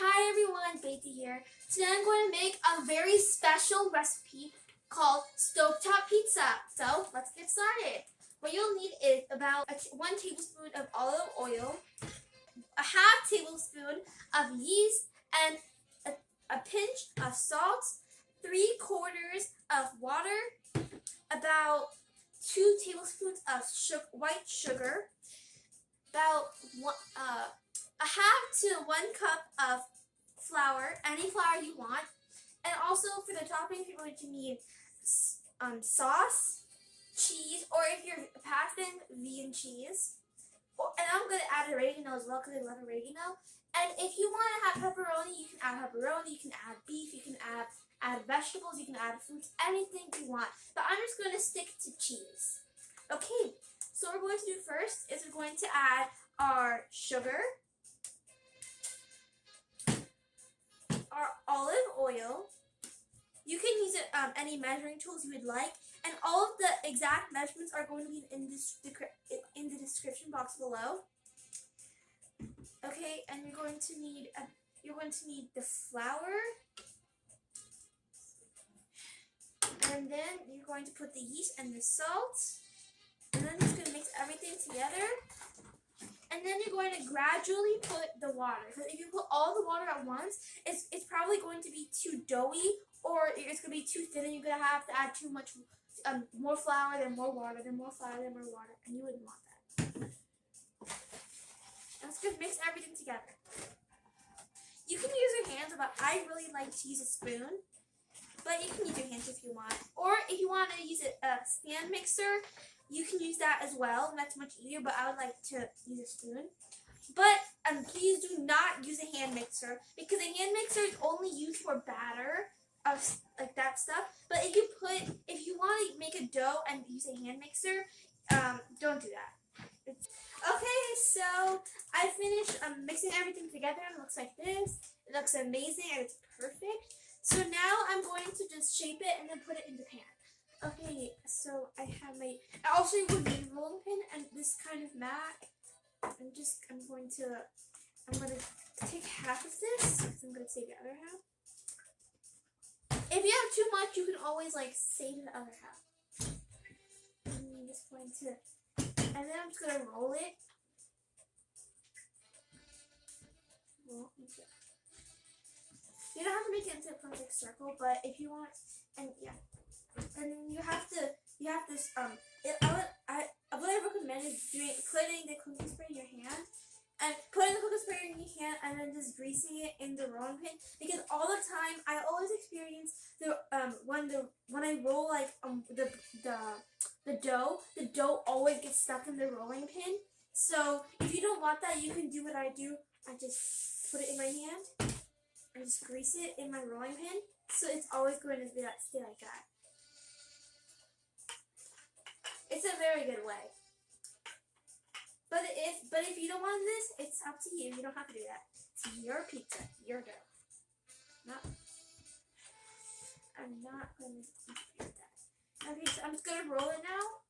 Hi everyone, Beatty here. Today I'm going to make a very special recipe called Stovetop Pizza. So let's get started. What you'll need is about 1 tablespoon of olive oil, a half tablespoon of yeast, and a pinch of salt, 3/4 of water, about 2 tablespoons of white sugar, about a half to 1 cup of flour, any flour you want, and also for the toppings you're going to need sauce, cheese, or if you're passing, vegan cheese. And I'm going to add oregano as well because I love oregano. And if you want to have pepperoni, you can add pepperoni, you can add beef, you can add vegetables, you can add fruits, anything you want. But I'm just going to stick to cheese. Okay, so what we're going to do first is we're going to add our sugar, our olive oil. You can use any measuring tools you would like, and all of the exact measurements are going to be in the description box below. Okay, and you're going to need the flour, and then you're going to put the yeast and the salt, and then just going to mix everything together. And then you're going to gradually put the water. Because if you put all the water at once, it's probably going to be too doughy, or it's going to be too thin, and you're going to have to add too much, more flour, then more water, then more flour, then more water, and you wouldn't want that. Let's just mix everything together. You can use your hands, but I really like to use a spoon. But you can use your hands if you want. Or if you want to use a stand mixer, you can use that as well. That's much easier, but I would like to use a spoon. But please do not use a hand mixer, because a hand mixer is only used for batter of like that stuff. But if you want to make a dough and use a hand mixer, don't do that. Okay, so I finished mixing everything together, and it looks like this. It looks amazing and it's perfect. So now I'm going to just shape it and then put it in the pan. Okay, so I have also you would need a rolling pin and this kind of mat. I'm going to take half of this, because I'm going to save the other half. If you have too much, you can always save the other half. And then I'm just going to roll it. You don't have to make it into a perfect circle, but if you want, and you have to, what I recommend is putting the cooking spray in your hand, and putting the cooking spray in your hand, and then just greasing it in the rolling pin, because all the time I always experience when I roll the dough always gets stuck in the rolling pin. So if you don't want that, you can do what I do. I just put it in my hand. I just grease it in my rolling pin, so it's always going to stay like that. It's a very good way. But if you don't want this, it's up to you. You don't have to do that. It's your pizza, your dough. I'm not going to do that. Okay, so I'm just going to roll it now.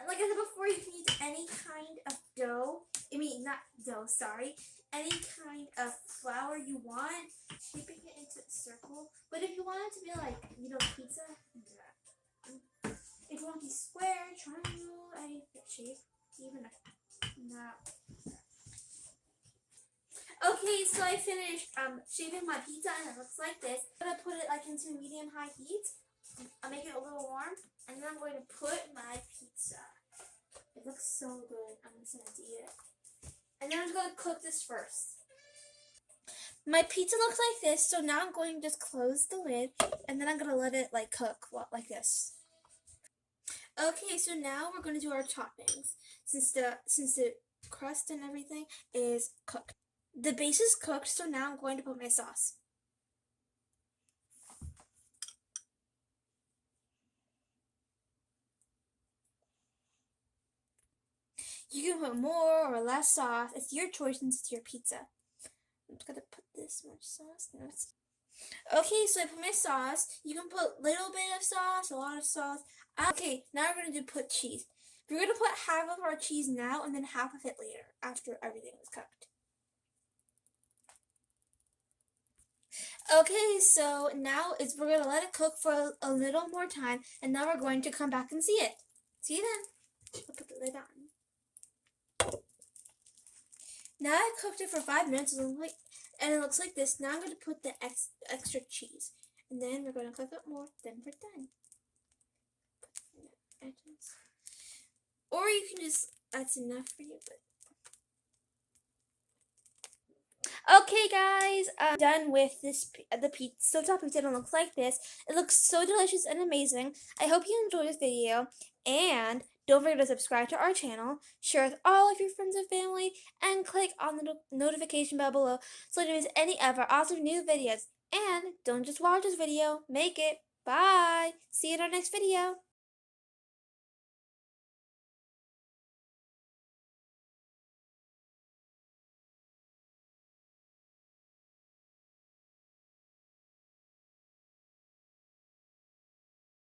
And like I said before, you can use any kind of dough. Not dough, sorry. Any kind of flour you want, shaping it into a circle. But if you want it to be pizza, you can do that. If you want to be square, triangle, any shape, even not. Okay, so I finished shaping my pizza, and it looks like this. I'm gonna put it into medium-high heat. I'll make it a little warm, and then I'm going to put my pizza. It looks so good. I'm just gonna eat it. And then I'm going to cook this first. My pizza looks like this, so now I'm going to just close the lid, and then I'm going to let it cook like this. Okay, so now we're going to do our toppings, since the crust and everything is cooked. The base is cooked, so now I'm going to put my sauce. You can put more or less sauce. It's your choice since it's your pizza. I'm just going to put this much sauce. Okay, so I put my sauce. You can put a little bit of sauce, a lot of sauce. Okay, now we're going to put cheese. We're going to put half of our cheese now and then half of it later after everything is cooked. Okay, so now we're gonna let it cook for a little more time, and now we're going to come back and see it. See you then. I'll put the lid on. Now I cooked it for 5 minutes, and it looks like this. Now I'm going to put the extra cheese, and then we're going to cook it more. Then we're done. Or you can just, that's enough for you. Okay, guys, I'm done with this. The pizza Stovetop Pizza don't look like this. It looks so delicious and amazing. I hope you enjoyed this video, and don't forget to subscribe to our channel, share with all of your friends and family, and click on the notification bell below so you don't miss any other awesome new videos. And don't just watch this video, make it. Bye! See you in our next video.